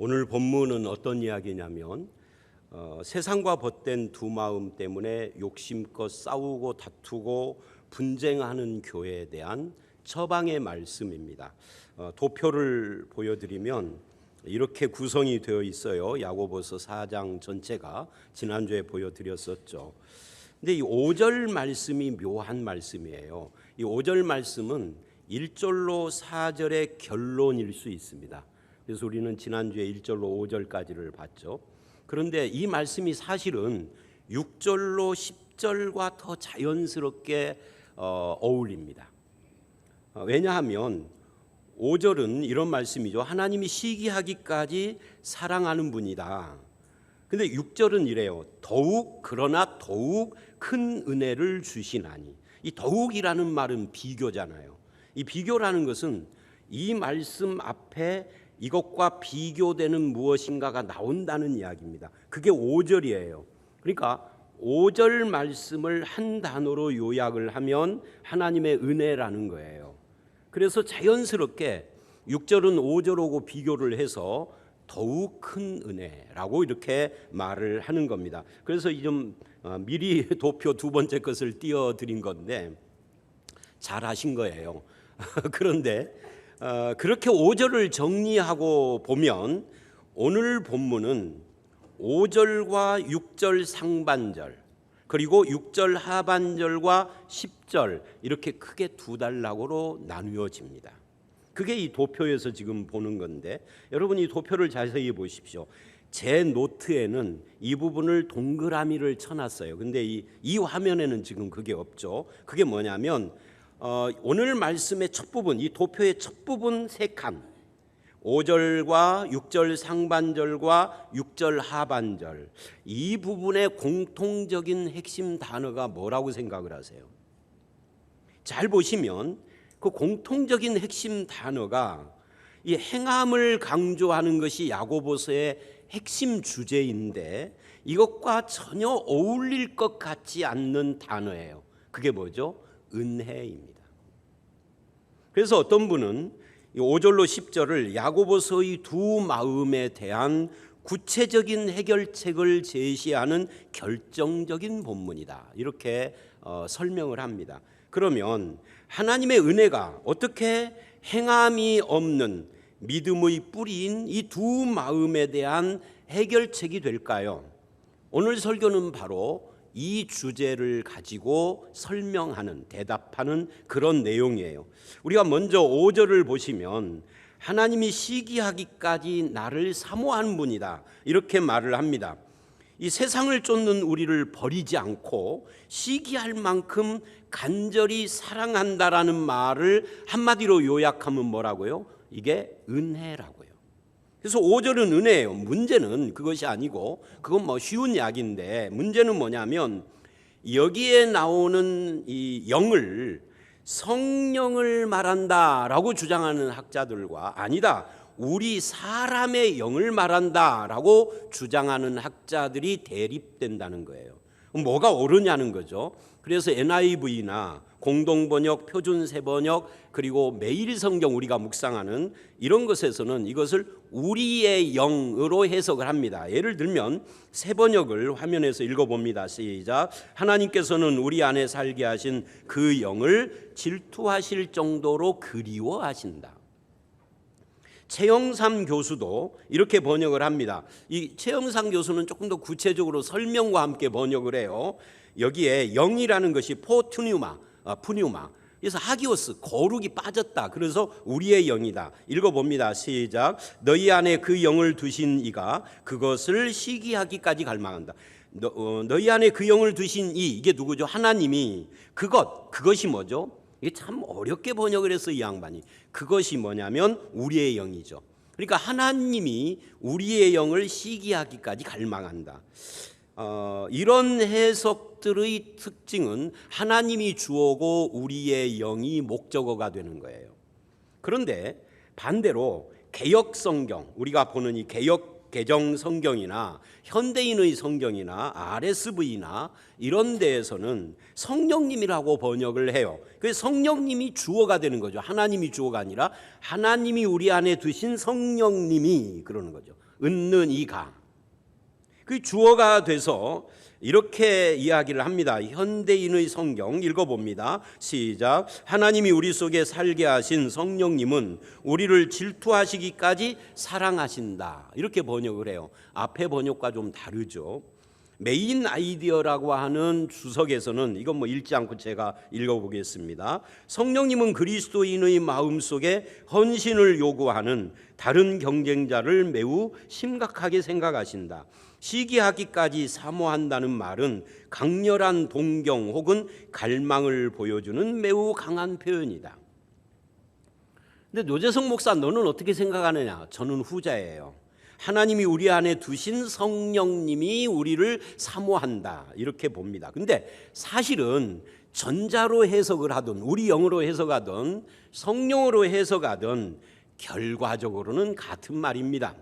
오늘 본문은 어떤 이야기냐면 세상과 벗된 두 마음 때문에 욕심껏 싸우고 다투고 분쟁하는 교회에 대한 처방의 말씀입니다. 도표를 보여드리면 이렇게 구성이 되어 있어요. 야고보서 4장 전체가 지난주에 보여드렸었죠. 근데 이 5절 말씀이 묘한 말씀이에요. 이 5절 말씀은 1절로 4절의 결론일 수 있습니다. 그래서 우리는 지난주에 1절로 5절까지를 봤죠. 그런데 이 말씀이 사실은 6절로 10절과 더 자연스럽게 어울립니다. 왜냐하면 5절은 이런 말씀이죠. 하나님이 시기하기까지 사랑하는 분이다. 근데 6절은 이래요. 그러나 더욱 큰 은혜를 주시나니. 이 더욱이라는 말은 비교잖아요. 이 비교라는 것은 이 말씀 앞에 이것과 비교되는 무엇인가가 나온다는 이야기입니다. 그게 5절이에요. 그러니까 5절 말씀을 한 단어로 요약을 하면 하나님의 은혜라는 거예요. 그래서 자연스럽게 6절은 5절하고 비교를 해서 더욱 큰 은혜라고 이렇게 말을 하는 겁니다. 그래서 좀 미리 도표 두 번째 것을 띄워드린 건데 잘하신 거예요. 그런데 그렇게 5절을 정리하고 보면 오늘 본문은 5절과 6절 상반절 그리고 6절 하반절과 10절 이렇게 크게 두 단락으로 나누어집니다. 그게 이 도표에서 지금 보는 건데 여러분 이 도표를 자세히 보십시오. 제 노트에는 이 부분을 동그라미를 쳐놨어요. 근데 이 화면에는 지금 그게 없죠. 그게 뭐냐면 오늘 말씀의 첫 부분, 이 도표의 첫 부분 3칸 5절과 6절 상반절과 6절 하반절 이 부분의 공통적인 핵심 단어가 뭐라고 생각을 하세요? 잘 보시면 그 공통적인 핵심 단어가 이 행함을 강조하는 것이 야고보서의 핵심 주제인데 이것과 전혀 어울릴 것 같지 않는 단어예요. 그게 뭐죠? 은혜입니다. 그래서 어떤 분은 5절로 10절을 야고보서의 두 마음에 대한 구체적인 해결책을 제시하는 결정적인 본문이다. 이렇게 설명을 합니다. 그러면 하나님의 은혜가 어떻게 행함이 없는 믿음의 뿌리인 이 두 마음에 대한 해결책이 될까요? 오늘 설교는 바로 이 주제를 가지고 설명하는 대답하는 그런 내용이에요. 우리가 먼저 5절을 보시면 하나님이 시기하기까지 나를 사모하는 분이다 이렇게 말을 합니다. 이 세상을 쫓는 우리를 버리지 않고 시기할 만큼 간절히 사랑한다라는 말을 한마디로 요약하면 뭐라고요? 이게 은혜라고요. 그래서 5절은 은혜예요. 문제는 그것이 아니고 그건 쉬운 이야기인데 문제는 뭐냐면 여기에 나오는 이 영을 성령을 말한다라고 주장하는 학자들과 아니다 우리 사람의 영을 말한다라고 주장하는 학자들이 대립된다는 거예요. 뭐가 옳으냐는 거죠. 그래서 NIV나 공동번역, 표준세번역 그리고 매일성경 우리가 묵상하는 이런 것에서는 이것을 우리의 영으로 해석을 합니다. 예를 들면 세번역을 화면에서 읽어봅니다. 시작. 하나님께서는 우리 안에 살게 하신 그 영을 질투하실 정도로 그리워하신다. 최영삼 교수도 이렇게 번역을 합니다. 이 최영삼 교수는 조금 더 구체적으로 설명과 함께 번역을 해요. 여기에 영이라는 것이 푸뉴마 그래서 하기오스 거룩이 빠졌다. 그래서 우리의 영이다. 읽어봅니다. 시작. 너희 안에 그 영을 두신 이가 그것을 시기하기까지 갈망한다. 너희 안에 그 영을 두신 이게 누구죠? 하나님이 그것이 뭐죠? 이게 참 어렵게 번역을 했어 이 양반이. 그것이 뭐냐면 우리의 영이죠. 그러니까 하나님이 우리의 영을 시기하기까지 갈망한다. 이런 해석들의 특징은 하나님이 주어고 우리의 영이 목적어가 되는 거예요. 그런데 반대로 개역 성경 우리가 보는 이 개역 개정 성경이나 현대인의 성경이나 RSV나 이런 데에서는 성령님이라고 번역을 해요. 그래서 성령님이 주어가 되는 거죠. 하나님이 주어가 아니라 하나님이 우리 안에 두신 성령님이 그러는 거죠. 은는 이가. 그 주어가 돼서 이렇게 이야기를 합니다. 현대인의 성경 읽어봅니다. 시작. 하나님이 우리 속에 살게 하신 성령님은 우리를 질투하시기까지 사랑하신다. 이렇게 번역을 해요. 앞에 번역과 좀 다르죠. 메인 아이디어라고 하는 주석에서는 이건 뭐 읽지 않고 제가 읽어보겠습니다. 성령님은 그리스도인의 마음속에 헌신을 요구하는 다른 경쟁자를 매우 심각하게 생각하신다. 시기하기까지 사모한다는 말은 강렬한 동경 혹은 갈망을 보여주는 매우 강한 표현이다. 근데 노재성 목사, 너는 어떻게 생각하느냐? 저는 후자예요. 하나님이 우리 안에 두신 성령님이 우리를 사모한다, 이렇게 봅니다. 근데 사실은 전자로 해석을 하든 우리 영어로 해석하든 성령으로 해석하든 결과적으로는 같은 말입니다.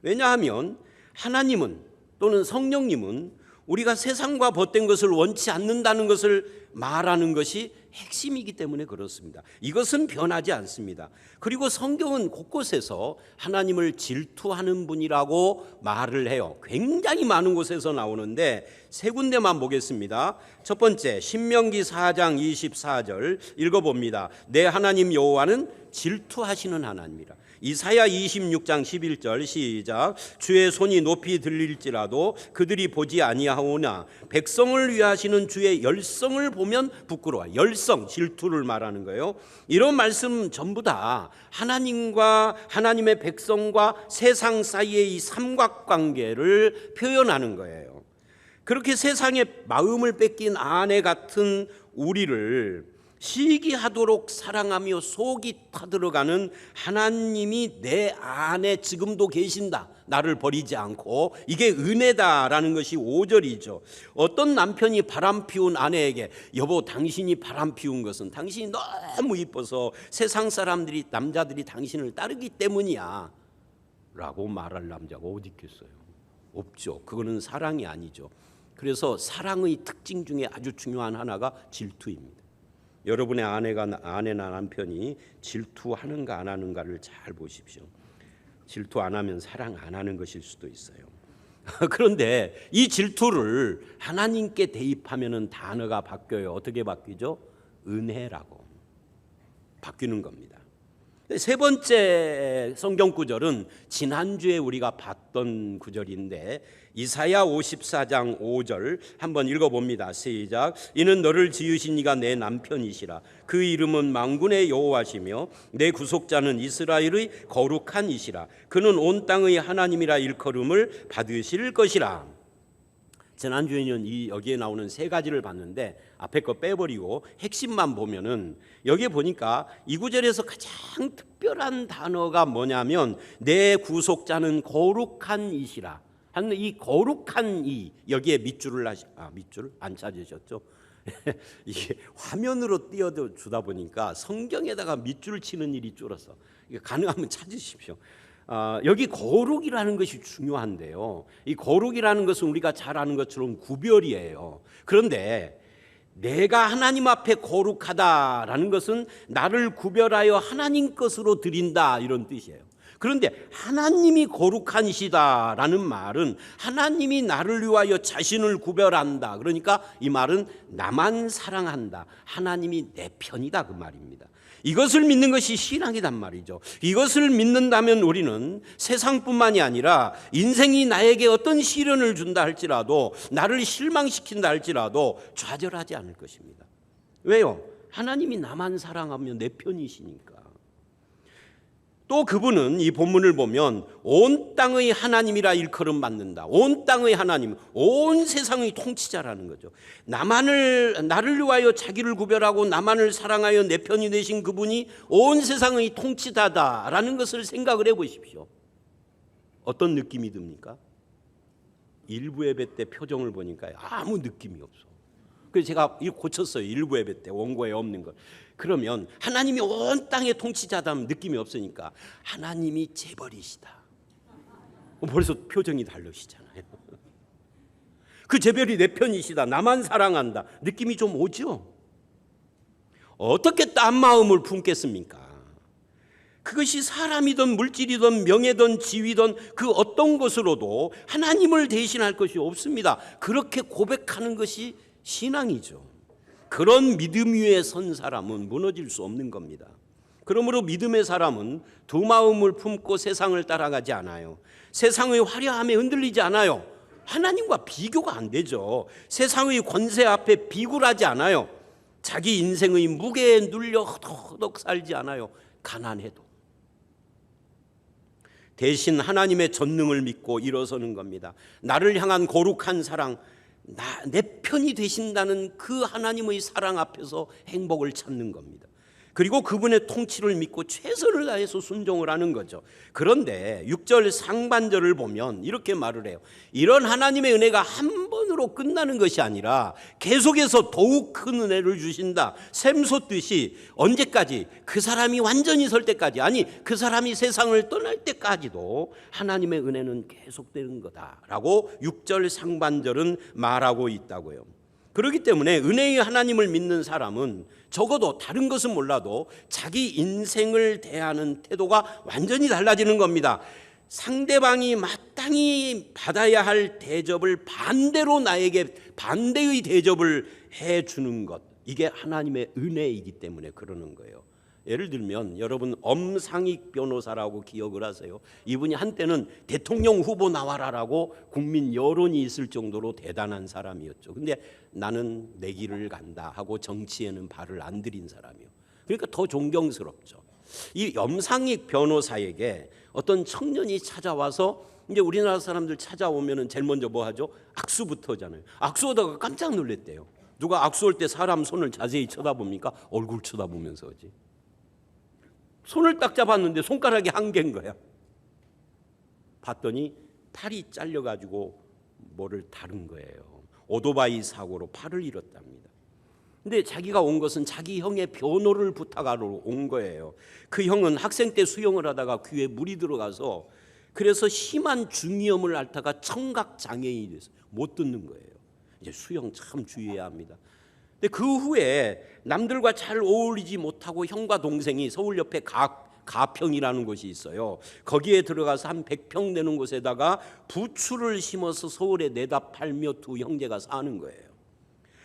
왜냐하면 하나님은 또는 성령님은 우리가 세상과 벗된 것을 원치 않는다는 것을 말하는 것이 핵심이기 때문에 그렇습니다. 이것은 변하지 않습니다. 그리고 성경은 곳곳에서 하나님을 질투하는 분이라고 말을 해요. 굉장히 많은 곳에서 나오는데 세 군데만 보겠습니다. 첫 번째, 신명기 4장 24절 읽어봅니다. 내 하나님 여호와는 질투하시는 하나님이라. 이사야 26장 11절 시작. 주의 손이 높이 들릴지라도 그들이 보지 아니하오나 백성을 위하시는 주의 열성을 보면 부끄러워. 열성, 질투를 말하는 거예요. 이런 말씀 전부 다 하나님과 하나님의 백성과 세상 사이의 이 삼각관계를 표현하는 거예요. 그렇게 세상에 마음을 뺏긴 아내 같은 우리를 시기하도록 사랑하며 속이 타들어가는 하나님이 내 안에 지금도 계신다, 나를 버리지 않고, 이게 은혜다라는 것이 5절이죠. 어떤 남편이 바람 피운 아내에게 여보, 당신이 바람 피운 것은 당신이 너무 이뻐서 세상 사람들이, 남자들이 당신을 따르기 때문이야 라고 말할 남자가 어디 있겠어요? 없죠. 그거는 사랑이 아니죠. 그래서 사랑의 특징 중에 아주 중요한 하나가 질투입니다. 여러분의 아내나 남편이 질투하는가 안 하는가를 잘 보십시오. 질투 안 하면 사랑 안 하는 것일 수도 있어요. 그런데 이 질투를 하나님께 대입하면 단어가 바뀌어요. 어떻게 바뀌죠? 은혜라고 바뀌는 겁니다. 세 번째 성경 구절은 지난주에 우리가 봤던 구절인데 이사야 54장 5절 한번 읽어봅니다. 시작. 이는 너를 지으신 이가 내 남편이시라. 그 이름은 만군의 여호와시며 내 구속자는 이스라엘의 거룩한 이시라. 그는 온 땅의 하나님이라 일컬음을 받으실 것이라. 지난주에는 여기에 나오는 세 가지를 봤는데 앞에 거 빼버리고 핵심만 보면은 여기에 보니까 이 구절에서 가장 특별한 단어가 뭐냐면 내 구속자는 거룩한 이시라 하는 이 거룩한 이, 여기에 밑줄을 밑줄 안 찾으셨죠? 이게 화면으로 띄워주다 보니까 성경에다가 밑줄을 치는 일이 줄어서 가능하면 찾으십시오. 여기 거룩이라는 것이 중요한데요. 이 거룩이라는 것은 우리가 잘 아는 것처럼 구별이에요. 그런데 내가 하나님 앞에 거룩하다라는 것은 나를 구별하여 하나님 것으로 드린다, 이런 뜻이에요. 그런데 하나님이 거룩하시다라는 말은 하나님이 나를 위하여 자신을 구별한다. 그러니까 이 말은 나만 사랑한다, 하나님이 내 편이다, 그 말입니다. 이것을 믿는 것이 신앙이란 말이죠. 이것을 믿는다면 우리는 세상뿐만이 아니라 인생이 나에게 어떤 시련을 준다 할지라도, 나를 실망시킨다 할지라도 좌절하지 않을 것입니다. 왜요? 하나님이 나만 사랑하며 내 편이시니까. 또 그분은 이 본문을 보면 온 땅의 하나님이라 일컬음 받는다. 온 땅의 하나님, 온 세상의 통치자라는 거죠. 나를 위하여 자기를 구별하고 나만을 사랑하여 내 편이 되신 그분이 온 세상의 통치자다라는 것을 생각을 해보십시오. 어떤 느낌이 듭니까? 일부 예배 때 표정을 보니까 아무 느낌이 없어. 그래서 제가 이거 고쳤어요. 일부 예배 때 원고에 없는 걸. 그러면 하나님이 온 땅의 통치자다면 느낌이 없으니까 하나님이 재벌이시다. 벌써 표정이 다르시잖아요. 그 재별이 내 편이시다, 나만 사랑한다, 느낌이 좀 오죠. 어떻게 딴 마음을 품겠습니까? 그것이 사람이든 물질이든 명예든 지위든 그 어떤 것으로도 하나님을 대신할 것이 없습니다. 그렇게 고백하는 것이 신앙이죠. 그런 믿음 위에 선 사람은 무너질 수 없는 겁니다. 그러므로 믿음의 사람은 두 마음을 품고 세상을 따라가지 않아요. 세상의 화려함에 흔들리지 않아요. 하나님과 비교가 안 되죠. 세상의 권세 앞에 비굴하지 않아요. 자기 인생의 무게에 눌려 허덕허덕 살지 않아요. 가난해도. 대신 하나님의 전능을 믿고 일어서는 겁니다. 나를 향한 거룩한 사랑, 내 편이 되신다는 그 하나님의 사랑 앞에서 행복을 찾는 겁니다. 그리고 그분의 통치를 믿고 최선을 다해서 순종을 하는 거죠. 그런데 6절 상반절을 보면 이렇게 말을 해요. 이런 하나님의 은혜가 한 번으로 끝나는 것이 아니라 계속해서 더욱 큰 은혜를 주신다. 샘솟듯이 언제까지? 그 사람이 완전히 설 때까지, 아니 그 사람이 세상을 떠날 때까지도 하나님의 은혜는 계속되는 거다라고 6절 상반절은 말하고 있다고요. 그렇기 때문에 은혜의 하나님을 믿는 사람은 적어도 다른 것은 몰라도 자기 인생을 대하는 태도가 완전히 달라지는 겁니다. 상대방이 마땅히 받아야 할 대접을 반대로 나에게 반대의 대접을 해주는 것, 이게 하나님의 은혜이기 때문에 그러는 거예요. 예를 들면 여러분 엄상익 변호사라고 기억을 하세요. 이분이 한때는 대통령 후보 나와라라고 국민 여론이 있을 정도로 대단한 사람이었죠. 근데 나는 내 길을 간다 하고 정치에는 발을 안 들인 사람이요. 그러니까 더 존경스럽죠. 이 엄상익 변호사에게 어떤 청년이 찾아와서, 이제 우리나라 사람들 찾아오면은 제일 먼저 뭐 하죠? 악수부터잖아요. 악수하다가 깜짝 놀랐대요. 누가 악수할 때 사람 손을 자세히 쳐다봅니까? 얼굴 쳐다보면서 하지. 손을 딱 잡았는데 손가락이 한 개인 거야. 봤더니 팔이 잘려가지고 뭐를 다른 거예요. 오토바이 사고로 팔을 잃었답니다. 근데 자기가 온 것은 자기 형의 변호를 부탁하러 온 거예요. 그 형은 학생 때 수영을 하다가 귀에 물이 들어가서 그래서 심한 중이염을 앓다가 청각장애인이 돼서 못 듣는 거예요. 이제 수영 참 주의해야 합니다. 근데 그 후에 남들과 잘 어울리지 못하고 형과 동생이 서울 옆에 가평이라는 곳이 있어요. 거기에 들어가서 한 100평 되는 곳에다가 부추를 심어서 서울에 내다 팔며 두 형제가 사는 거예요.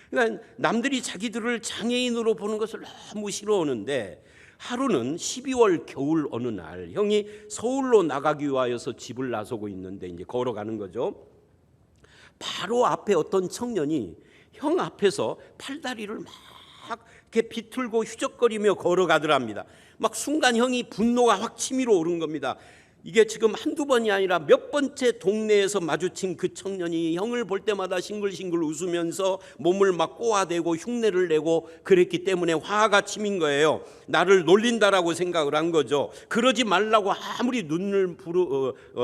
그러니까 남들이 자기들을 장애인으로 보는 것을 너무 싫어하는데, 하루는 12월 겨울 어느 날 형이 서울로 나가기 위하여서 집을 나서고 있는데 이제 걸어가는 거죠. 바로 앞에 어떤 청년이 형 앞에서 팔다리를 막 이렇게 비틀고 휘적거리며 걸어가더랍니다. 막 순간 형이 분노가 확 치밀어 오른 겁니다. 이게 지금 한두 번이 아니라 몇 번째 동네에서 마주친 그 청년이 형을 볼 때마다 싱글싱글 웃으면서 몸을 막 꼬아대고 흉내를 내고 그랬기 때문에 화가 치민 거예요. 나를 놀린다라고 생각을 한 거죠. 그러지 말라고 아무리 눈을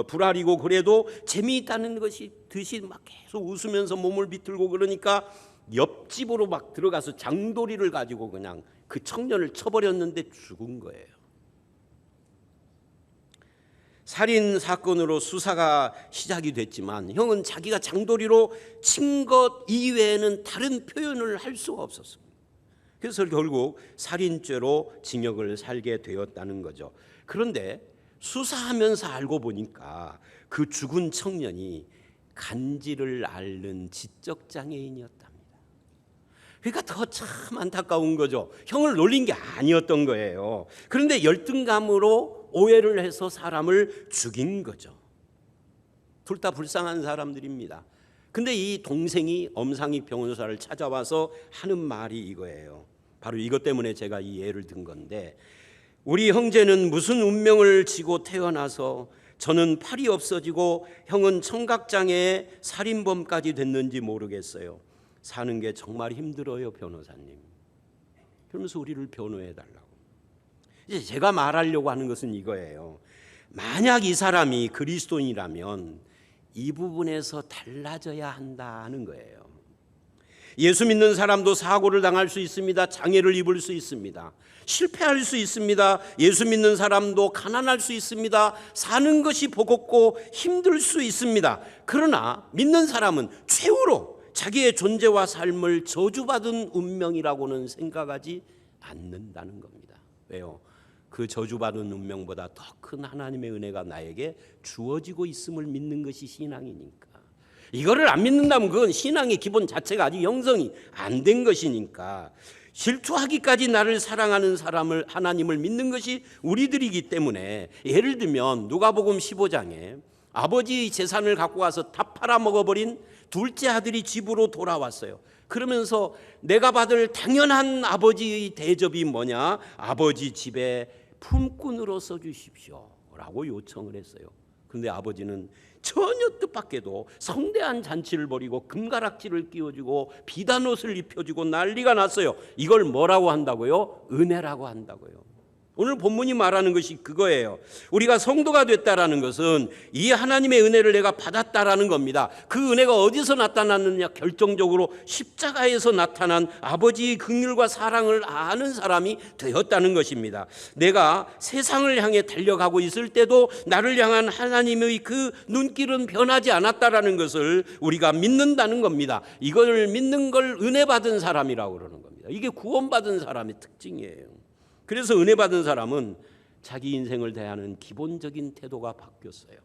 부라리고 그래도 재미있다는 것이 듯이 막 계속 웃으면서 몸을 비틀고 그러니까 옆집으로 막 들어가서 장도리를 가지고 그냥 그 청년을 쳐버렸는데 죽은 거예요. 살인 사건으로 수사가 시작이 됐지만 형은 자기가 장도리로 친 것 이외에는 다른 표현을 할 수가 없었습니다. 그래서 결국 살인죄로 징역을 살게 되었다는 거죠. 그런데 수사하면서 알고 보니까 그 죽은 청년이 간지를 앓는 지적 장애인이었답니다. 그러니까 더 참 안타까운 거죠. 형을 놀린 게 아니었던 거예요. 그런데 열등감으로 오해를 해서 사람을 죽인 거죠. 둘 다 불쌍한 사람들입니다. 근데 이 동생이 엄상익 변호사를 찾아와서 하는 말이 이거예요. 바로 이것 때문에 제가 이 예를 든 건데, 우리 형제는 무슨 운명을 지고 태어나서 저는 팔이 없어지고 형은 청각장애에 살인범까지 됐는지 모르겠어요. 사는 게 정말 힘들어요, 변호사님. 그러면서 우리를 변호해 달라고. 이제 제가 말하려고 하는 것은 이거예요. 만약 이 사람이 그리스도인이라면 이 부분에서 달라져야 한다는 거예요. 예수 믿는 사람도 사고를 당할 수 있습니다. 장애를 입을 수 있습니다. 실패할 수 있습니다. 예수 믿는 사람도 가난할 수 있습니다. 사는 것이 버겁고 힘들 수 있습니다. 그러나 믿는 사람은 최후로 자기의 존재와 삶을 저주받은 운명이라고는 생각하지 않는다는 겁니다. 왜요? 그 저주받은 운명보다 더 큰 하나님의 은혜가 나에게 주어지고 있음을 믿는 것이 신앙이니까. 이거를 안 믿는다면 그건 신앙의 기본 자체가 아직 형성이 안 된 것이니까. 질투하기까지 나를 사랑하는 사람을, 하나님을 믿는 것이 우리들이기 때문에, 예를 들면 누가복음 15장에 아버지 재산을 갖고 와서 다 팔아먹어버린 둘째 아들이 집으로 돌아왔어요. 그러면서 내가 받을 당연한 아버지의 대접이 뭐냐? 아버지 집에 품꾼으로 써주십시오 라고 요청을 했어요. 그런데 아버지는 전혀 뜻밖에도 성대한 잔치를 벌이고 금가락지를 끼워주고 비단옷을 입혀주고 난리가 났어요. 이걸 뭐라고 한다고요? 은혜라고 한다고요. 오늘 본문이 말하는 것이 그거예요. 우리가 성도가 됐다라는 것은 이 하나님의 은혜를 내가 받았다라는 겁니다. 그 은혜가 어디서 나타났느냐? 결정적으로 십자가에서 나타난 아버지의 긍휼과 사랑을 아는 사람이 되었다는 것입니다. 내가 세상을 향해 달려가고 있을 때도 나를 향한 하나님의 그 눈길은 변하지 않았다라는 것을 우리가 믿는다는 겁니다. 이걸 믿는 걸 은혜 받은 사람이라고 그러는 겁니다. 이게 구원받은 사람의 특징이에요. 그래서 은혜 받은 사람은 자기 인생을 대하는 기본적인 태도가 바뀌었어요.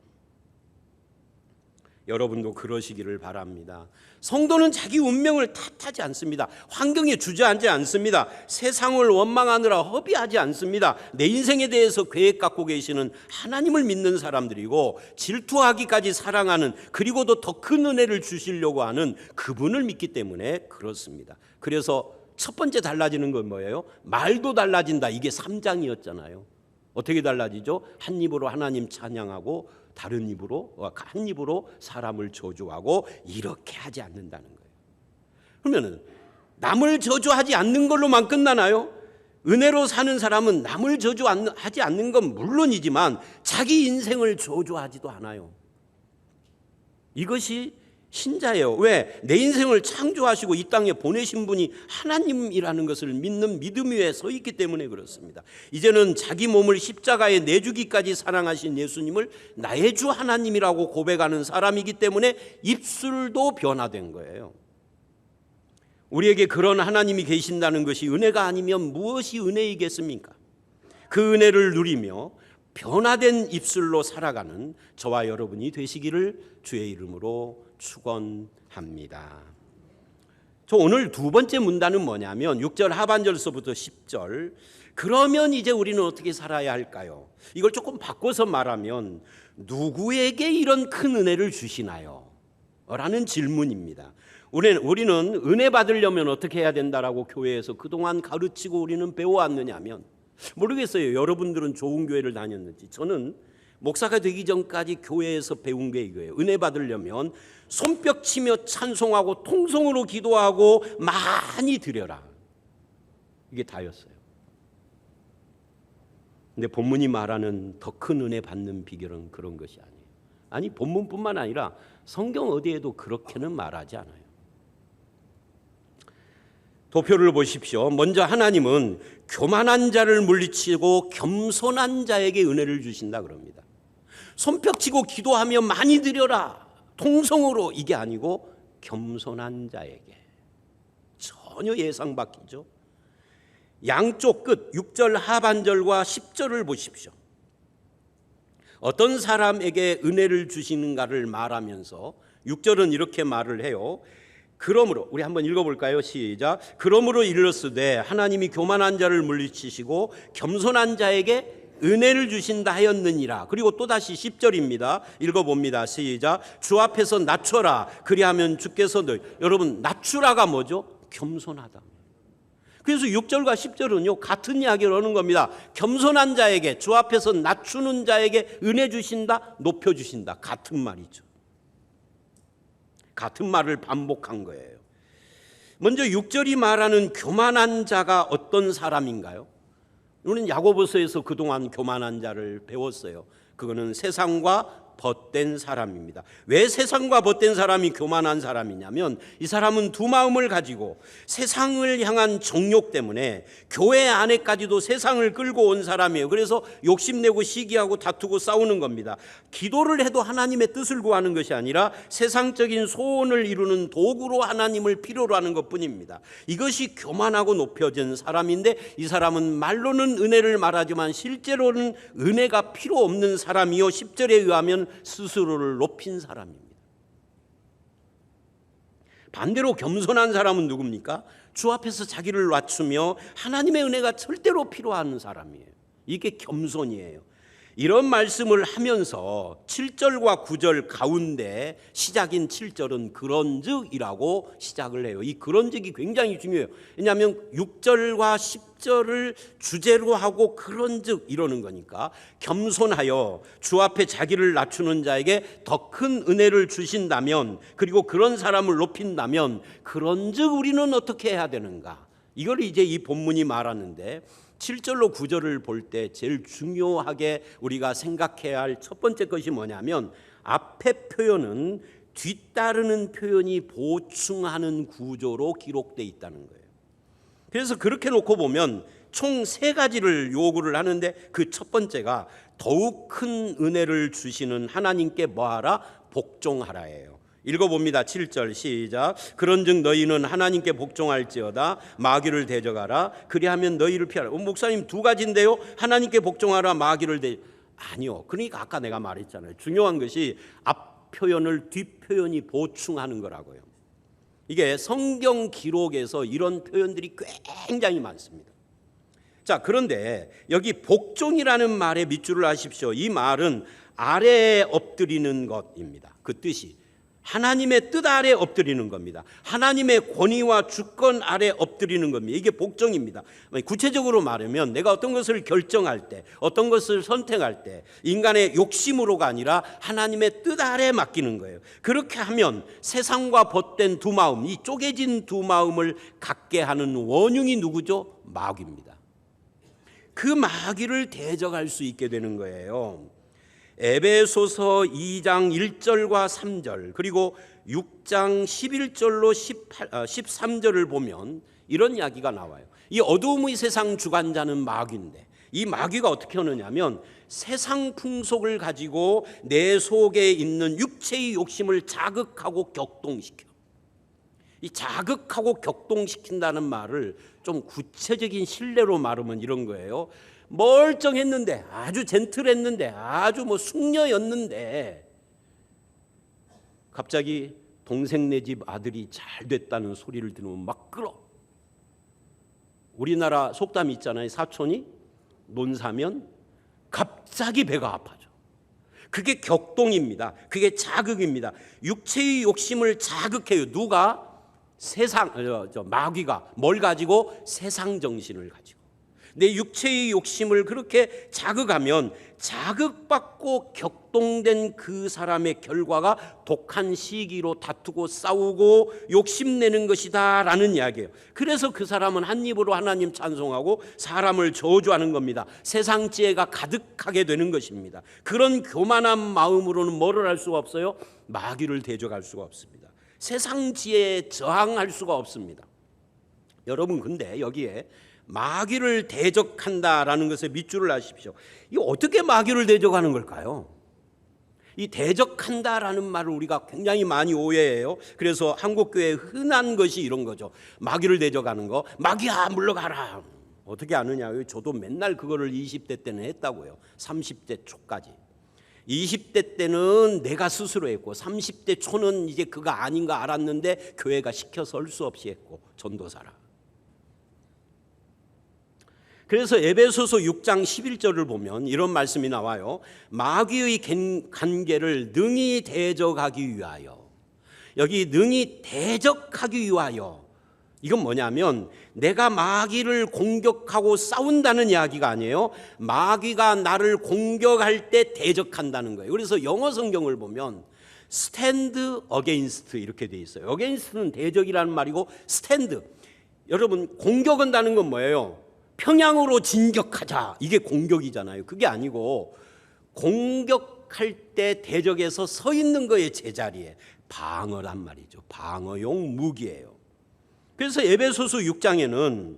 여러분도 그러시기를 바랍니다. 성도는 자기 운명을 탓하지 않습니다. 환경에 주저앉지 않습니다. 세상을 원망하느라 허비하지 않습니다. 내 인생에 대해서 계획 갖고 계시는 하나님을 믿는 사람들이고, 질투하기까지 사랑하는, 그리고도 더 큰 은혜를 주시려고 하는 그분을 믿기 때문에 그렇습니다. 그래서 첫 번째 달라지는 건 뭐예요? 말도 달라진다. 이게 3장이었잖아요. 어떻게 달라지죠? 한 입으로 하나님 찬양하고 다른 입으로, 한 입으로 사람을 저주하고, 이렇게 하지 않는다는 거예요. 그러면은 남을 저주하지 않는 걸로만 끝나나요? 은혜로 사는 사람은 남을 저주하지 않는 건 물론이지만 자기 인생을 저주하지도 않아요. 이것이 신자예요. 왜? 내 인생을 창조하시고 이 땅에 보내신 분이 하나님이라는 것을 믿는 믿음 위에 서 있기 때문에 그렇습니다. 이제는 자기 몸을 십자가에 내주기까지 사랑하신 예수님을 나의 주 하나님이라고 고백하는 사람이기 때문에 입술도 변화된 거예요. 우리에게 그런 하나님이 계신다는 것이 은혜가 아니면 무엇이 은혜이겠습니까? 그 은혜를 누리며 변화된 입술로 살아가는 저와 여러분이 되시기를 주의 이름으로 축원합니다. 저 오늘 두 번째 문단은 뭐냐면 6절 하반절서부터 10절. 그러면 이제 우리는 어떻게 살아야 할까요? 이걸 조금 바꿔서 말하면 누구에게 이런 큰 은혜를 주시나요? 라는 질문입니다. 우리는 은혜 받으려면 어떻게 해야 된다라고 교회에서 그동안 가르치고 우리는 배워왔느냐면, 모르겠어요. 여러분들은 좋은 교회를 다녔는지. 저는 목사가 되기 전까지 교회에서 배운 게 이거예요. 은혜 받으려면 손뼉 치며 찬송하고 통성으로 기도하고 많이 드려라. 이게 다였어요. 근데 본문이 말하는 더 큰 은혜 받는 비결은 그런 것이 아니에요. 아니, 본문뿐만 아니라 성경 어디에도 그렇게는 말하지 않아요. 도표를 보십시오. 먼저 하나님은 교만한 자를 물리치고 겸손한 자에게 은혜를 주신다 그럽니다. 손뼉치고 기도하며 많이 드려라, 통성으로, 이게 아니고 겸손한 자에게. 전혀 예상 바뀌죠. 양쪽 끝 6절 하반절과 10절을 보십시오. 어떤 사람에게 은혜를 주시는가를 말하면서 6절은 이렇게 말을 해요. 그러므로, 우리 한번 읽어볼까요? 시작. 그러므로 이르렀으되 하나님이 교만한 자를 물리치시고 겸손한 자에게 은혜를 주신다 하였느니라. 그리고 또다시 10절입니다. 읽어봅니다. 시작. 주 앞에서 낮춰라, 그리하면 주께서 여러분, 낮추라가 뭐죠? 겸손하다. 그래서 6절과 10절은요 같은 이야기를 하는 겁니다. 겸손한 자에게, 주 앞에서 낮추는 자에게 은혜 주신다, 높여주신다. 같은 말이죠. 같은 말을 반복한 거예요. 먼저 6절이 말하는 교만한 자가 어떤 사람인가요? 우리는 야고보서에서 그동안 교만한 자를 배웠어요. 그거는 세상과 벗된 사람입니다. 왜 세상과 벗된 사람이 교만한 사람이냐면 이 사람은 두 마음을 가지고 세상을 향한 정욕 때문에 교회 안에까지도 세상을 끌고 온 사람이에요. 그래서 욕심내고 시기하고 다투고 싸우는 겁니다. 기도를 해도 하나님의 뜻을 구하는 것이 아니라 세상적인 소원을 이루는 도구로 하나님을 필요로 하는 것뿐입니다. 이것이 교만하고 높여진 사람인데 이 사람은 말로는 은혜를 말하지만 실제로는 은혜가 필요 없는 사람이요 10절에 의하면 스스로를 높인 사람입니다. 반대로 겸손한 사람은 누굽니까? 주 앞에서 자기를 낮추며 하나님의 은혜가 절대로 필요한 사람이에요. 이게 겸손이에요. 이런 말씀을 하면서 7절과 9절 가운데 시작인 7절은 그런즉이라고 시작을 해요. 이 그런즉이 굉장히 중요해요. 왜냐하면 6절과 10절을 주제로 하고 그런즉 이러는 거니까 겸손하여 주 앞에 자기를 낮추는 자에게 더 큰 은혜를 주신다면, 그리고 그런 사람을 높인다면 그런즉 우리는 어떻게 해야 되는가? 이걸 이제 이 본문이 말하는데 7절로 9절을 볼 때 제일 중요하게 우리가 생각해야 할 첫 번째 것이 뭐냐면 앞에 표현은 뒤따르는 표현이 보충하는 구조로 기록되어 있다는 거예요. 그래서 그렇게 놓고 보면 총 세 가지를 요구를 하는데 그 첫 번째가 더욱 큰 은혜를 주시는 하나님께 뭐하라? 복종하라예요. 읽어봅니다. 7절 시작. 그런즉 너희는 하나님께 복종할지어다. 마귀를 대적하라. 그리하면 너희를 피하라. 목사님 두 가지인데요. 하나님께 복종하라, 마귀를 아니요. 그러니까 아까 내가 말했잖아요. 중요한 것이 앞 표현을 뒷 표현이 보충하는 거라고요. 이게 성경 기록에서 이런 표현들이 굉장히 많습니다. 자, 그런데 여기 복종이라는 말에 밑줄을 하십시오. 이 말은 아래에 엎드리는 것입니다. 그 뜻이 하나님의 뜻 아래 엎드리는 겁니다. 하나님의 권위와 주권 아래 엎드리는 겁니다. 이게 복종입니다. 구체적으로 말하면 내가 어떤 것을 결정할 때, 어떤 것을 선택할 때 인간의 욕심으로가 아니라 하나님의 뜻 아래 맡기는 거예요. 그렇게 하면 세상과 벗된 두 마음, 이 쪼개진 두 마음을 갖게 하는 원흉이 누구죠? 마귀입니다. 그 마귀를 대적할 수 있게 되는 거예요. 에베소서 2장 1절과 3절 그리고 6장 11절로 13절을 보면 이런 이야기가 나와요. 이 어두움의 세상 주관자는 마귀인데 이 마귀가 어떻게 하느냐면 세상 풍속을 가지고 내 속에 있는 육체의 욕심을 자극하고 격동시켜. 이 자극하고 격동시킨다는 말을 좀 구체적인 신뢰로 말하면 이런 거예요. 멀쩡했는데, 아주 젠틀했는데, 아주 숙녀였는데 갑자기 동생네 집 아들이 잘 됐다는 소리를 들으면 막 끌어. 우리나라 속담이 있잖아요. 사촌이 논 사면 갑자기 배가 아파져. 그게 격동입니다. 그게 자극입니다. 육체의 욕심을 자극해요. 누가? 마귀가 뭘 가지고? 세상 정신을 가지고. 내 육체의 욕심을 그렇게 자극하면 자극받고 격동된 그 사람의 결과가 독한 시기로 다투고 싸우고 욕심내는 것이다 라는 이야기예요. 그래서 그 사람은 한 입으로 하나님 찬송하고 사람을 저주하는 겁니다. 세상 지혜가 가득하게 되는 것입니다. 그런 교만한 마음으로는 뭐를 할 수가 없어요? 마귀를 대적할 수가 없습니다. 세상 지혜에 저항할 수가 없습니다. 여러분, 근데 여기에 마귀를 대적한다라는 것에 밑줄을 하십시오. 이 어떻게 마귀를 대적하는 걸까요? 이 대적한다라는 말을 우리가 굉장히 많이 오해해요. 그래서 한국교회에 흔한 것이 이런 거죠. 마귀를 대적하는 거. 마귀야 물러가라. 어떻게 아느냐요? 저도 맨날 그거를 20대 때는 했다고요. 30대 초까지. 20대 때는 내가 스스로 했고 30대 초는 이제 그거 아닌 거 알았는데 교회가 시켜서 할 수 없이 했고 전도사라. 그래서 에베소서 6장 11절을 보면 이런 말씀이 나와요. 마귀의 관계를 능히 대적하기 위하여. 여기 능히 대적하기 위하여. 이건 뭐냐면 내가 마귀를 공격하고 싸운다는 이야기가 아니에요. 마귀가 나를 공격할 때 대적한다는 거예요. 그래서 영어 성경을 보면 stand against 이렇게 돼 있어요. against는 대적이라는 말이고 stand. 여러분, 공격한다는 건 뭐예요? 평양으로 진격하자. 이게 공격이잖아요. 그게 아니고 공격 대적할 때 대적에서 서 있는 거예요. 제자리에. 방어란 말이죠. 방어용 무기예요. 그래서 에베소서 6장에는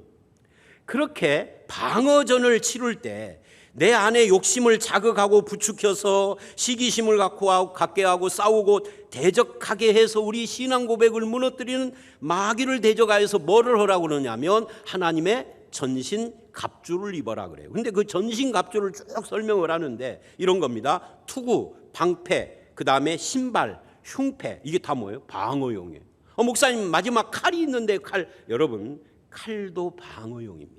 그렇게 방어전을 치룰 때 내 안에 욕심을 자극하고 부추겨서 시기심을 갖게 하고 싸우고 대적하게 해서 우리 신앙 고백을 무너뜨리는 마귀를 대적하여서 뭐를 하라고 그러냐면 하나님의 전신 갑주를 입어라 그래요. 근데 그 전신 갑주를 쭉 설명을 하는데 이런 겁니다. 투구, 방패, 그 다음에 신발, 흉패, 이게 다 뭐예요? 방어용이에요. 목사님 마지막 칼이 있는데 여러분 칼도 방어용입니다.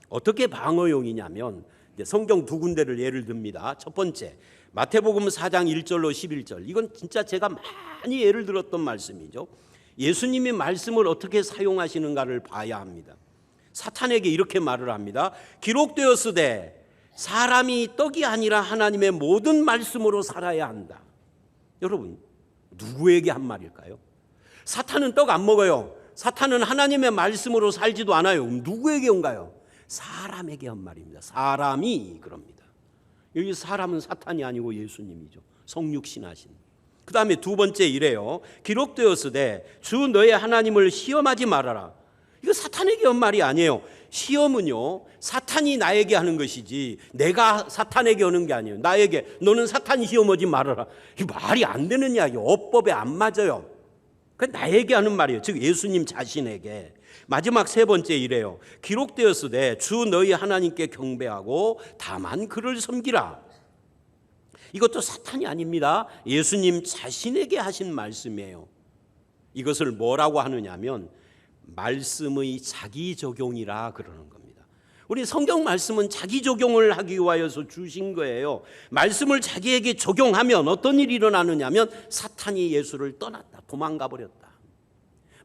어떻게 방어용이냐면 성경 두 군데를 예를 듭니다. 첫 번째 마태복음 4장 1절로 11절. 이건 진짜 제가 많이 예를 들었던 말씀이죠. 예수님이 말씀을 어떻게 사용하시는가를 봐야 합니다. 사탄에게 이렇게 말을 합니다. 기록되었으되 사람이 떡이 아니라 하나님의 모든 말씀으로 살아야 한다. 여러분 누구에게 한 말일까요? 사탄은 떡 안 먹어요. 사탄은 하나님의 말씀으로 살지도 않아요. 누구에게 온가요? 사람에게 한 말입니다. 사람이 그럽니다. 여기 사람은 사탄이 아니고 예수님이죠. 성육신하신. 그 다음에 두 번째 이래요. 기록되었으되 주 너의 하나님을 시험하지 말아라. 이거 사탄에게 한 말이 아니에요. 시험은요 사탄이 나에게 하는 것이지 내가 사탄에게 하는 게 아니에요. 나에게 너는 사탄 시험하지 말아라. 이거 말이 안 되는 이야기예요. 어법에 안 맞아요. 그 나에게 하는 말이에요. 즉 예수님 자신에게. 마지막 세 번째 이래요. 기록되었으되 주 너희 하나님께 경배하고 다만 그를 섬기라. 이것도 사탄이 아닙니다. 예수님 자신에게 하신 말씀이에요. 이것을 뭐라고 하느냐면 말씀의 자기 적용이라 그러는 겁니다. 우리 성경 말씀은 자기 적용을 하기 위하여서 주신 거예요. 말씀을 자기에게 적용하면 어떤 일이 일어나느냐면 사탄이 예수를 떠났다. 도망가 버렸다.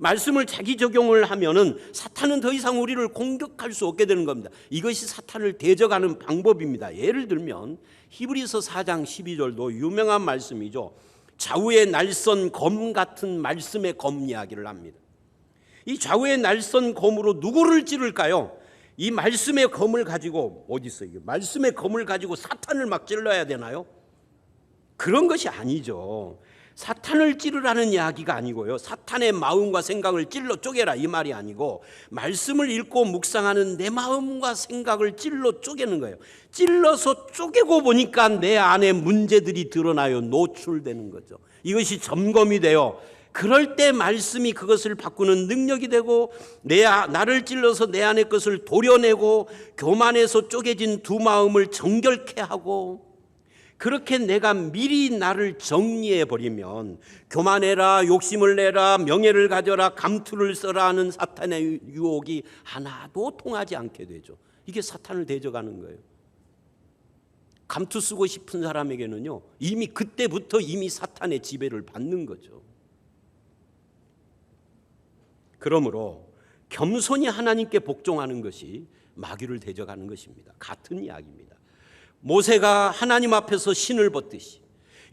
말씀을 자기 적용을 하면은 사탄은 더 이상 우리를 공격할 수 없게 되는 겁니다. 이것이 사탄을 대적하는 방법입니다. 예를 들면 히브리서 4장 12절도 유명한 말씀이죠. 좌우의 날선 검 같은 말씀의 검 이야기를 합니다. 이 좌우의 날선 검으로 누구를 찌를까요? 이 말씀의 검을 가지고 어디 있어요? 말씀의 검을 가지고 사탄을 막 찔러야 되나요? 그런 것이 아니죠. 사탄을 찌르라는 이야기가 아니고요. 사탄의 마음과 생각을 찔러 쪼개라 이 말이 아니고 말씀을 읽고 묵상하는 내 마음과 생각을 찔러 쪼개는 거예요. 찔러서 쪼개고 보니까 내 안에 문제들이 드러나요. 노출되는 거죠. 이것이 점검이 돼요. 그럴 때 말씀이 그것을 바꾸는 능력이 되고 나를 찔러서 내 안의 것을 도려내고 교만해서 쪼개진 두 마음을 정결케 하고 그렇게 내가 미리 나를 정리해 버리면 교만해라, 욕심을 내라, 명예를 가져라, 감투를 써라 하는 사탄의 유혹이 하나도 통하지 않게 되죠. 이게 사탄을 대적하는 거예요. 감투 쓰고 싶은 사람에게는요 이미 그때부터 이미 사탄의 지배를 받는 거죠. 그러므로 겸손히 하나님께 복종하는 것이 마귀를 대적하는 것입니다. 같은 이야기입니다. 모세가 하나님 앞에서 신을 벗듯이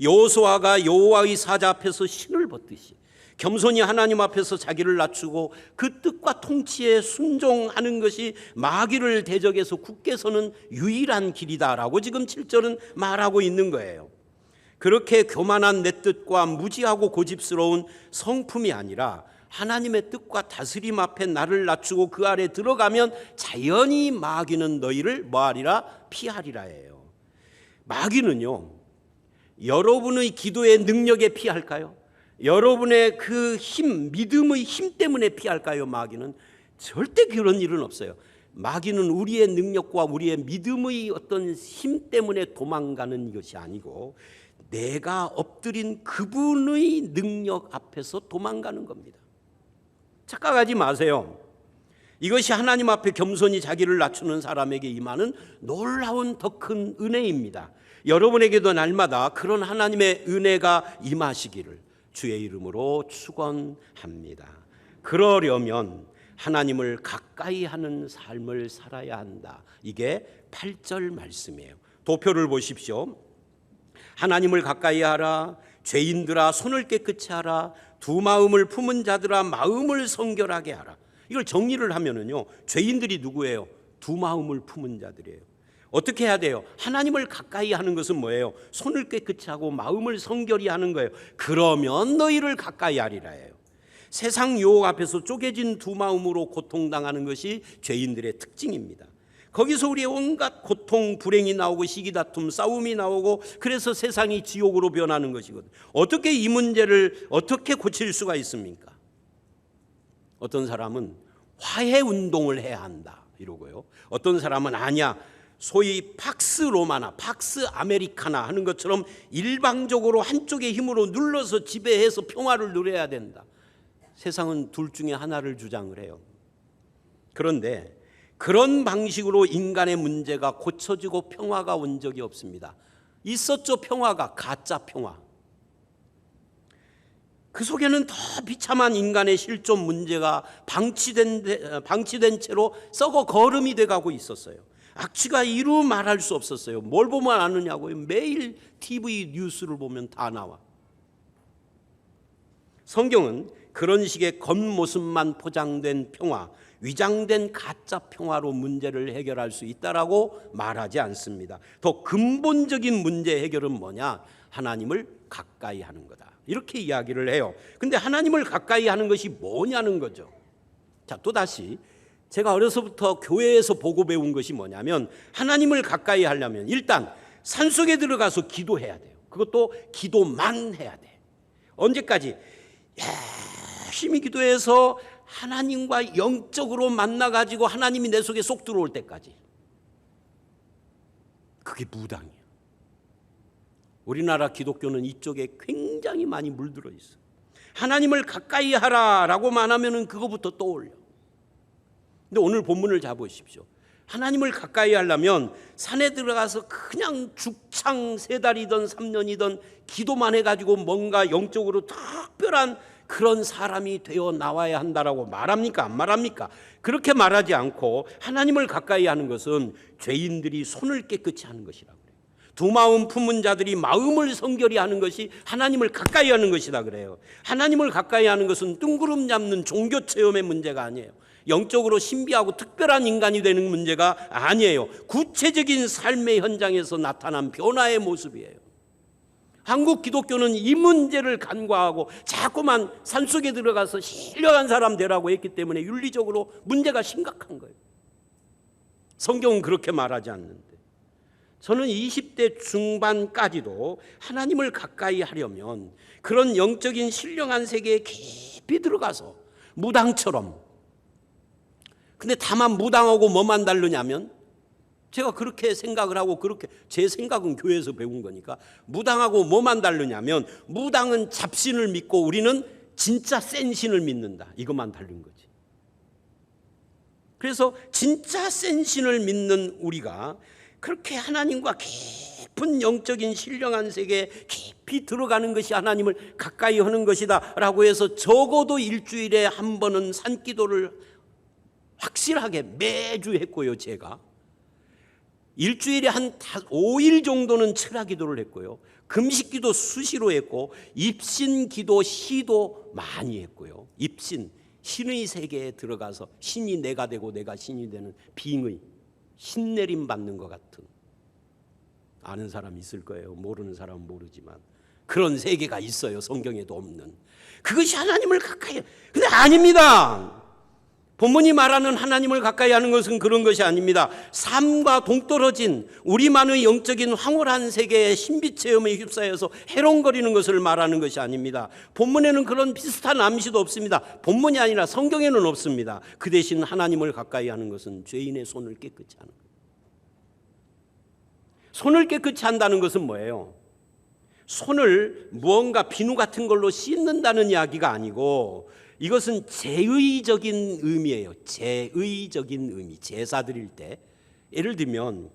여호수아가 여호와의 사자 앞에서 신을 벗듯이 겸손히 하나님 앞에서 자기를 낮추고 그 뜻과 통치에 순종하는 것이 마귀를 대적해서 굳게 서는 유일한 길이다라고 지금 7절은 말하고 있는 거예요. 그렇게 교만한 내 뜻과 무지하고 고집스러운 성품이 아니라 하나님의 뜻과 다스림 앞에 나를 낮추고 그 아래 들어가면 자연히 마귀는 너희를 뭐하리라? 피하리라 해요. 마귀는요 여러분의 기도의 능력에 피할까요? 여러분의 그 힘, 믿음의 힘 때문에 피할까요? 마귀는 절대 그런 일은 없어요. 마귀는 우리의 능력과 우리의 믿음의 어떤 힘 때문에 도망가는 것이 아니고 내가 엎드린 그분의 능력 앞에서 도망가는 겁니다. 착각하지 마세요. 이것이 하나님 앞에 겸손히 자기를 낮추는 사람에게 임하는 놀라운 더 큰 은혜입니다. 여러분에게도 날마다 그런 하나님의 은혜가 임하시기를 주의 이름으로 축원합니다. 그러려면 하나님을 가까이 하는 삶을 살아야 한다. 이게 8절 말씀이에요. 도표를 보십시오. 하나님을 가까이 하라. 죄인들아 손을 깨끗이 하라. 두 마음을 품은 자들아 마음을 성결하게 하라. 이걸 정리를 하면은요 죄인들이 누구예요? 두 마음을 품은 자들이에요. 어떻게 해야 돼요? 하나님을 가까이 하는 것은 뭐예요? 손을 깨끗이 하고 마음을 성결히 하는 거예요. 그러면 너희를 가까이 하리라 해요. 세상 유혹 앞에서 쪼개진 두 마음으로 고통당하는 것이 죄인들의 특징입니다. 거기서 우리의 온갖 고통, 불행이 나오고 시기다툼, 싸움이 나오고 그래서 세상이 지옥으로 변하는 것이거든요. 어떻게 이 문제를 어떻게 고칠 수가 있습니까? 어떤 사람은 화해 운동을 해야 한다 이러고요. 어떤 사람은 아니야. 소위 팍스 로마나 팍스 아메리카나 하는 것처럼 일방적으로 한쪽의 힘으로 눌러서 지배해서 평화를 누려야 된다. 세상은 둘 중에 하나를 주장을 해요. 그런데 그런 방식으로 인간의 문제가 고쳐지고 평화가 온 적이 없습니다. 있었죠, 평화가. 가짜 평화. 그 속에는 더 비참한 인간의 실존 문제가 방치된 채로 썩어 거름이 돼가고 있었어요. 악취가 이루 말할 수 없었어요. 뭘 보면 아느냐고요. 매일 TV 뉴스를 보면 다 나와. 성경은 그런 식의 겉모습만 포장된 평화, 위장된 가짜 평화로 문제를 해결할 수 있다라고 말하지 않습니다. 더 근본적인 문제 해결은 뭐냐? 하나님을 가까이 하는 거다. 이렇게 이야기를 해요. 근데 하나님을 가까이 하는 것이 뭐냐는 거죠. 자, 또다시 제가 어려서부터 교회에서 보고 배운 것이 뭐냐면 하나님을 가까이 하려면 일단 산속에 들어가서 기도해야 돼요. 그것도 기도만 해야 돼. 언제까지? 열심히 기도해서 하나님과 영적으로 만나가지고 하나님이 내 속에 쏙 들어올 때까지. 그게 무당이에요. 우리나라 기독교는 이쪽에 굉장히 많이 물들어 있어요. 하나님을 가까이 하라라고만 하면은 그거부터 떠올려. 근데 오늘 본문을 잡으십시오. 하나님을 가까이 하려면 산에 들어가서 그냥 죽창 3달이든 3년이든 기도만 해가지고 뭔가 영적으로 특별한 그런 사람이 되어 나와야 한다라고 말합니까? 안 말합니까? 그렇게 말하지 않고 하나님을 가까이 하는 것은 죄인들이 손을 깨끗이 하는 것이라고 그래요. 두 마음 품은 자들이 마음을 성결히 하는 것이 하나님을 가까이 하는 것이다 그래요. 하나님을 가까이 하는 것은 뜬구름 잡는 종교 체험의 문제가 아니에요. 영적으로 신비하고 특별한 인간이 되는 문제가 아니에요. 구체적인 삶의 현장에서 나타난 변화의 모습이에요. 한국 기독교는 이 문제를 간과하고 자꾸만 산속에 들어가서 신령한 사람 되라고 했기 때문에 윤리적으로 문제가 심각한 거예요. 성경은 그렇게 말하지 않는데 저는 20대 중반까지도 하나님을 가까이 하려면 그런 영적인 신령한 세계에 깊이 들어가서 무당처럼, 근데 다만 무당하고 뭐만 다르냐면 제가 그렇게 생각을 하고 그렇게 제 생각은 교회에서 배운 거니까 무당하고 뭐만 다르냐면 무당은 잡신을 믿고 우리는 진짜 센 신을 믿는다. 이것만 다른 거지. 그래서 진짜 센 신을 믿는 우리가 그렇게 하나님과 깊은 영적인 신령한 세계에 깊이 들어가는 것이 하나님을 가까이 하는 것이다 라고 해서 적어도 일주일에 한 번은 산기도를 확실하게 매주 했고요. 제가 일주일에 한 5일 정도는 철야기도를 했고요. 금식기도 수시로 했고 입신기도 시도 많이 했고요. 입신, 신의 세계에 들어가서 신이 내가 되고 내가 신이 되는 빙의, 신내림 받는 것 같은, 아는 사람 있을 거예요. 모르는 사람은 모르지만 그런 세계가 있어요. 성경에도 없는. 그것이 하나님을 가까이 해요. 근데 아닙니다. 본문이 말하는 하나님을 가까이 하는 것은 그런 것이 아닙니다. 삶과 동떨어진 우리만의 영적인 황홀한 세계의 신비체험에 휩싸여서 해롱거리는 것을 말하는 것이 아닙니다. 본문에는 그런 비슷한 암시도 없습니다. 본문이 아니라 성경에는 없습니다. 그 대신 하나님을 가까이 하는 것은 죄인의 손을 깨끗이 하는 거예요. 손을 깨끗이 한다는 것은 뭐예요? 손을 무언가 비누 같은 걸로 씻는다는 이야기가 아니고 이것은 제의적인 의미예요. 제의적인 의미. 제사 드릴 때 예를 들면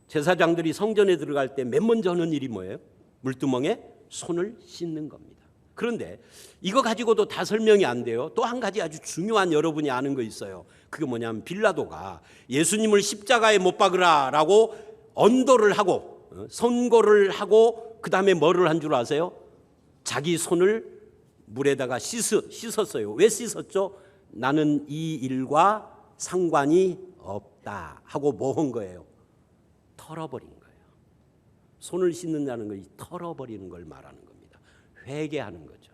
제사장들이 성전에 들어갈 때 맨 먼저 하는 일이 뭐예요? 물두멍에 손을 씻는 겁니다. 그런데 이거 가지고도 다 설명이 안 돼요. 또 한 가지 아주 중요한 여러분이 아는 거 있어요. 그게 뭐냐면 빌라도가 예수님을 십자가에 못 박으라 라고 언도를 하고 선고를 하고 그 다음에 뭐를 한 줄 아세요? 자기 손을 물에다가 씻었어요. 왜 씻었죠? 나는 이 일과 상관이 없다 하고 뭐 한 거예요? 털어버린 거예요. 손을 씻는다는 것이 털어버리는 걸 말하는 겁니다. 회개하는 거죠.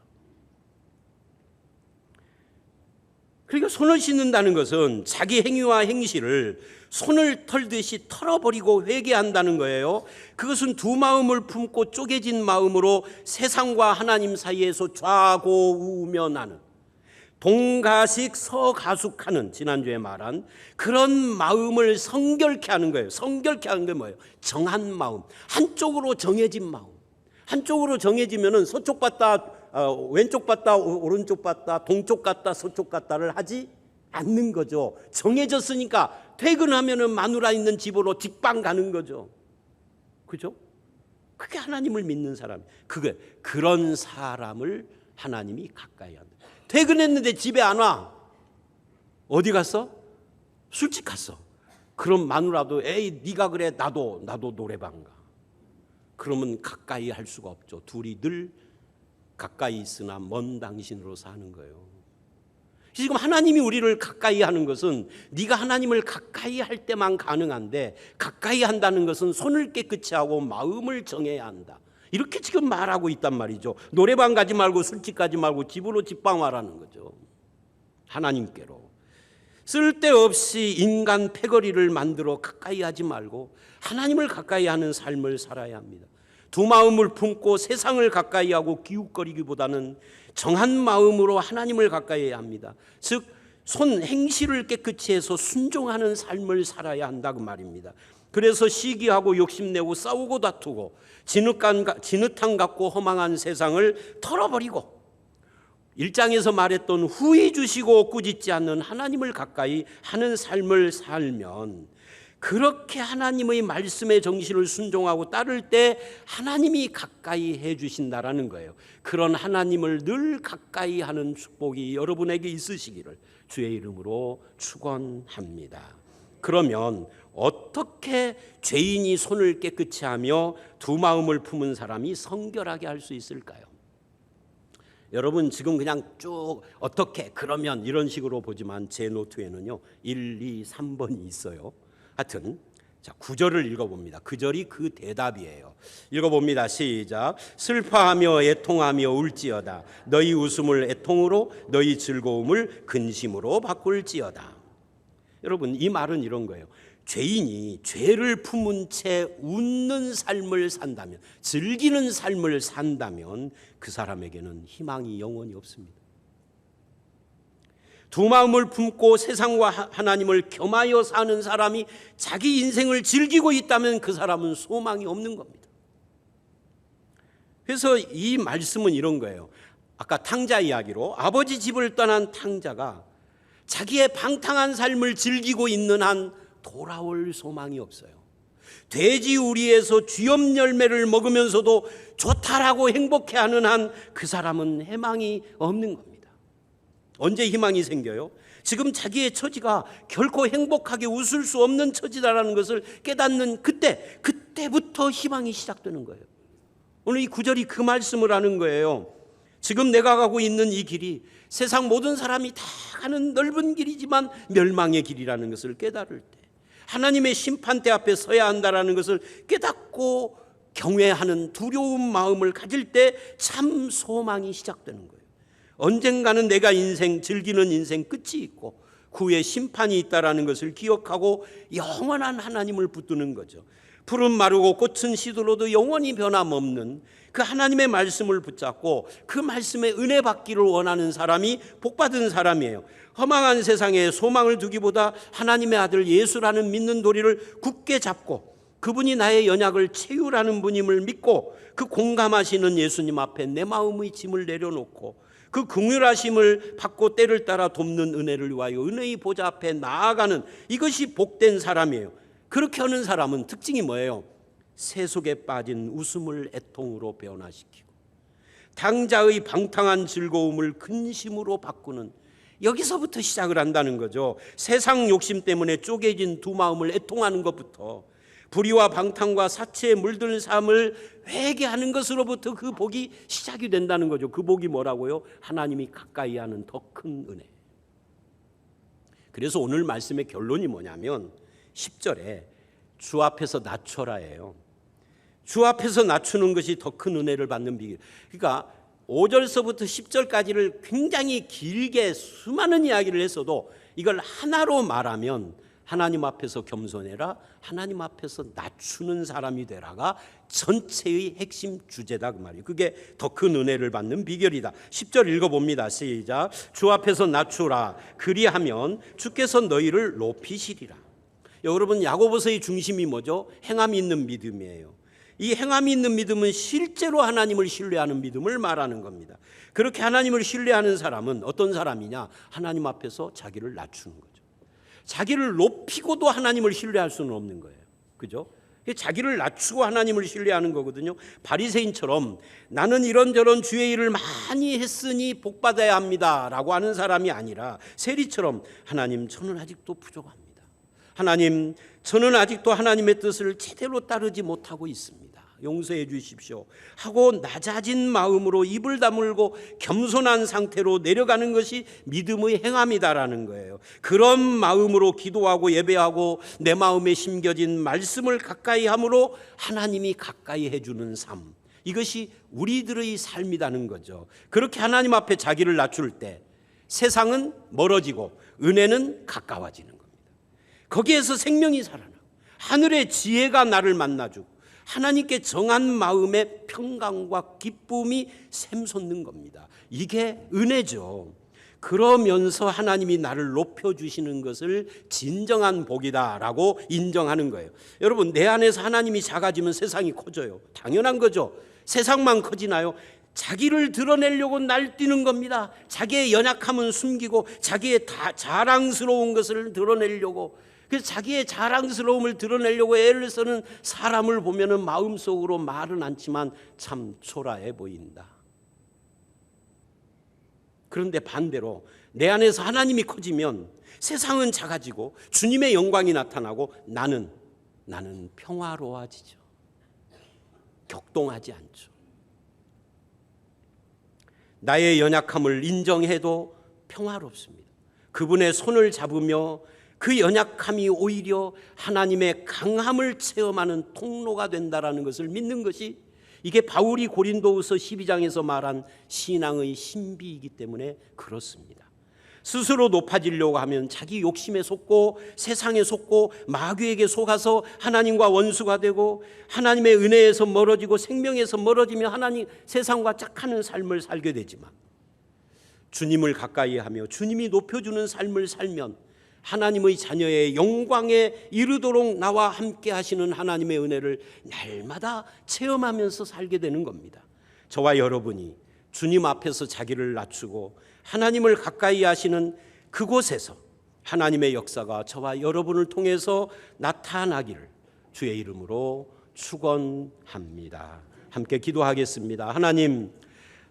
그러니까 손을 씻는다는 것은 자기 행위와 행실을 손을 털듯이 털어버리고 회개한다는 거예요. 그것은 두 마음을 품고 쪼개진 마음으로 세상과 하나님 사이에서 좌고우면하는, 동가식 서가숙하는, 지난주에 말한 그런 마음을 성결케 하는 거예요. 성결케 하는 게 뭐예요? 정한 마음, 한쪽으로 정해진 마음. 한쪽으로 정해지면은 서쪽 봤다, 왼쪽 봤다, 오른쪽 봤다, 동쪽 갔다, 서쪽 갔다를 하지 않는 거죠. 정해졌으니까 퇴근하면은 마누라 있는 집으로 직방 가는 거죠. 그죠? 그게 하나님을 믿는 사람. 그런 사람을 하나님이 가까이 한다. 퇴근했는데 집에 안 와. 어디 갔어? 술집 갔어. 그럼 마누라도 에이 네가 그래 나도 노래방 가. 그러면 가까이 할 수가 없죠. 둘이 늘 가까이 있으나 먼 당신으로 사는 거예요. 지금 하나님이 우리를 가까이 하는 것은 네가 하나님을 가까이 할 때만 가능한데, 가까이 한다는 것은 손을 깨끗이 하고 마음을 정해야 한다. 이렇게 지금 말하고 있단 말이죠. 노래방 가지 말고 술집 가지 말고 집으로 직방 와라는 거죠. 하나님께로. 쓸데없이 인간 패거리를 만들어 가까이 하지 말고 하나님을 가까이 하는 삶을 살아야 합니다. 두 마음을 품고 세상을 가까이 하고 기웃거리기보다는 정한 마음으로 하나님을 가까이 해야 합니다. 즉 손 행실을 깨끗이 해서 순종하는 삶을 살아야 한다고 말입니다. 그래서 시기하고 욕심내고 싸우고 다투고 진흙탕 같고 허망한 세상을 털어버리고 1장에서 말했던 후히 주시고 꾸짖지 않는 하나님을 가까이 하는 삶을 살면, 그렇게 하나님의 말씀의 정신을 순종하고 따를 때 하나님이 가까이 해 주신다라는 거예요. 그런 하나님을 늘 가까이 하는 축복이 여러분에게 있으시기를 주의 이름으로 축원합니다. 그러면 어떻게 죄인이 손을 깨끗이 하며 두 마음을 품은 사람이 성결하게 할 수 있을까요? 여러분 지금 그냥 쭉 어떻게 그러면 이런 식으로 보지만 제 노트에는요 1, 2, 3번이 있어요. 하여튼 자 9절을 읽어봅니다. 9절이 그 대답이에요. 읽어봅니다. 시작. 슬퍼하며 애통하며 울지어다. 너희 웃음을 애통으로 너희 즐거움을 근심으로 바꿀지어다. 여러분 이 말은 이런 거예요. 죄인이 죄를 품은 채 웃는 삶을 산다면, 즐기는 삶을 산다면 그 사람에게는 희망이 영원히 없습니다. 두 마음을 품고 세상과 하나님을 겸하여 사는 사람이 자기 인생을 즐기고 있다면 그 사람은 소망이 없는 겁니다. 그래서 이 말씀은 이런 거예요. 아까 탕자 이야기로 아버지 집을 떠난 탕자가 자기의 방탕한 삶을 즐기고 있는 한 돌아올 소망이 없어요. 돼지 우리에서 쥐염 열매를 먹으면서도 좋다라고 행복해하는 한 그 사람은 희망이 없는 겁니다. 언제 희망이 생겨요? 지금 자기의 처지가 결코 행복하게 웃을 수 없는 처지다라는 것을 깨닫는 그때부터 희망이 시작되는 거예요. 오늘 이 9절이 그 말씀을 하는 거예요. 지금 내가 가고 있는 이 길이 세상 모든 사람이 다 가는 넓은 길이지만 멸망의 길이라는 것을 깨달을 때, 하나님의 심판대 앞에 서야 한다라는 것을 깨닫고 경외하는 두려운 마음을 가질 때 참 소망이 시작되는 거예요. 언젠가는 내가 즐기는 인생 끝이 있고 후에 심판이 있다라는 것을 기억하고 영원한 하나님을 붙드는 거죠. 푸른 마르고 꽃은 시들어도 영원히 변함없는 그 하나님의 말씀을 붙잡고 그 말씀에 은혜 받기를 원하는 사람이 복받은 사람이에요. 허망한 세상에 소망을 두기보다 하나님의 아들 예수라는 믿는 도리를 굳게 잡고 그분이 나의 연약을 채우라는 분임을 믿고 그 공감하시는 예수님 앞에 내 마음의 짐을 내려놓고 그 긍휼하심을 받고 때를 따라 돕는 은혜를 위하여 은혜의 보좌 앞에 나아가는, 이것이 복된 사람이에요. 그렇게 하는 사람은 특징이 뭐예요? 새 속에 빠진 웃음을 애통으로 변화시키고 탕자의 방탕한 즐거움을 근심으로 바꾸는, 여기서부터 시작을 한다는 거죠. 세상 욕심 때문에 쪼개진 두 마음을 애통하는 것부터, 불의와 방탕과 사치에 물든 삶을 회개하는 것으로부터 그 복이 시작이 된다는 거죠. 그 복이 뭐라고요? 하나님이 가까이 하는 더 큰 은혜. 그래서 오늘 말씀의 결론이 뭐냐면 10절에 주 앞에서 낮춰라예요. 주 앞에서 낮추는 것이 더 큰 은혜를 받는 비결. 그러니까 5절서부터 10절까지를 굉장히 길게 수많은 이야기를 했어도 이걸 하나로 말하면 하나님 앞에서 겸손해라, 하나님 앞에서 낮추는 사람이 되라가 전체의 핵심 주제다 그 말이에요. 그게 더 큰 은혜를 받는 비결이다. 10절 읽어봅니다. 시작. 주 앞에서 낮추라. 그리하면 주께서 너희를 높이시리라. 여러분, 야고보서의 중심이 뭐죠? 행함이 있는 믿음이에요. 이 행함이 있는 믿음은 실제로 하나님을 신뢰하는 믿음을 말하는 겁니다. 그렇게 하나님을 신뢰하는 사람은 어떤 사람이냐? 하나님 앞에서 자기를 낮추는 거죠. 자기를 높이고도 하나님을 신뢰할 수는 없는 거예요. 그죠? 자기를 낮추고 하나님을 신뢰하는 거거든요. 바리새인처럼 나는 이런저런 주의 일을 많이 했으니 복받아야 합니다 라고 하는 사람이 아니라 세리처럼 하나님, 저는 아직도 부족합니다. 하나님, 저는 아직도 하나님의 뜻을 제대로 따르지 못하고 있습니다. 용서해 주십시오 하고 낮아진 마음으로 입을 다물고 겸손한 상태로 내려가는 것이 믿음의 행함이다라는 거예요. 그런 마음으로 기도하고 예배하고 내 마음에 심겨진 말씀을 가까이 함으로 하나님이 가까이 해주는 삶, 이것이 우리들의 삶이라는 거죠. 그렇게 하나님 앞에 자기를 낮출 때 세상은 멀어지고 은혜는 가까워지는 겁니다. 거기에서 생명이 살아나고 하늘의 지혜가 나를 만나주고 하나님께 정한 마음의 평강과 기쁨이 샘솟는 겁니다. 이게 은혜죠. 그러면서 하나님이 나를 높여주시는 것을 진정한 복이다라고 인정하는 거예요. 여러분, 내 안에서 하나님이 작아지면 세상이 커져요. 당연한 거죠. 세상만 커지나요? 자기를 드러내려고 날뛰는 겁니다. 자기의 연약함은 숨기고 자기의 자랑스러운 것을 드러내려고, 그래서 자기의 자랑스러움을 드러내려고 애를 쓰는 사람을 보면 마음속으로 말은 않지만 참 초라해 보인다. 그런데 반대로 내 안에서 하나님이 커지면 세상은 작아지고 주님의 영광이 나타나고 나는 평화로워지죠. 격동하지 않죠. 나의 연약함을 인정해도 평화롭습니다. 그분의 손을 잡으며 그 연약함이 오히려 하나님의 강함을 체험하는 통로가 된다라는 것을 믿는 것이, 이게 바울이 고린도후서 12장에서 말한 신앙의 신비이기 때문에 그렇습니다. 스스로 높아지려고 하면 자기 욕심에 속고 세상에 속고 마귀에게 속아서 하나님과 원수가 되고 하나님의 은혜에서 멀어지고 생명에서 멀어지며 하나님 세상과 짝하는 삶을 살게 되지만, 주님을 가까이 하며 주님이 높여주는 삶을 살면 하나님의 자녀의 영광에 이르도록 나와 함께 하시는 하나님의 은혜를 날마다 체험하면서 살게 되는 겁니다. 저와 여러분이 주님 앞에서 자기를 낮추고 하나님을 가까이 하시는 그곳에서 하나님의 역사가 저와 여러분을 통해서 나타나기를 주의 이름으로 축원합니다. 함께 기도하겠습니다.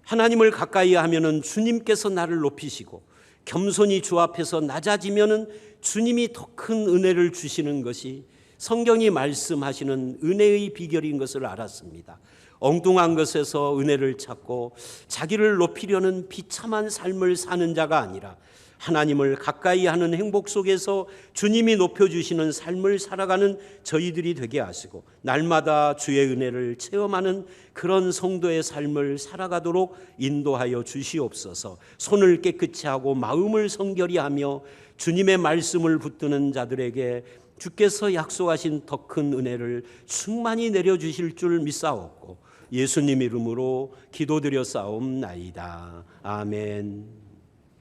하나님을 가까이 하면은 주님께서 나를 높이시고 겸손히 주 앞에서 낮아지면은 주님이 더 큰 은혜를 주시는 것이 성경이 말씀하시는 은혜의 비결인 것을 알았습니다. 엉뚱한 것에서 은혜를 찾고 자기를 높이려는 비참한 삶을 사는 자가 아니라 하나님을 가까이 하는 행복 속에서 주님이 높여주시는 삶을 살아가는 저희들이 되게 하시고 날마다 주의 은혜를 체험하는 그런 성도의 삶을 살아가도록 인도하여 주시옵소서. 손을 깨끗이 하고 마음을 성결히 하며 주님의 말씀을 붙드는 자들에게 주께서 약속하신 더 큰 은혜를 충만히 내려주실 줄 믿사옵고 예수님 이름으로 기도드려 싸움나이다. 아멘.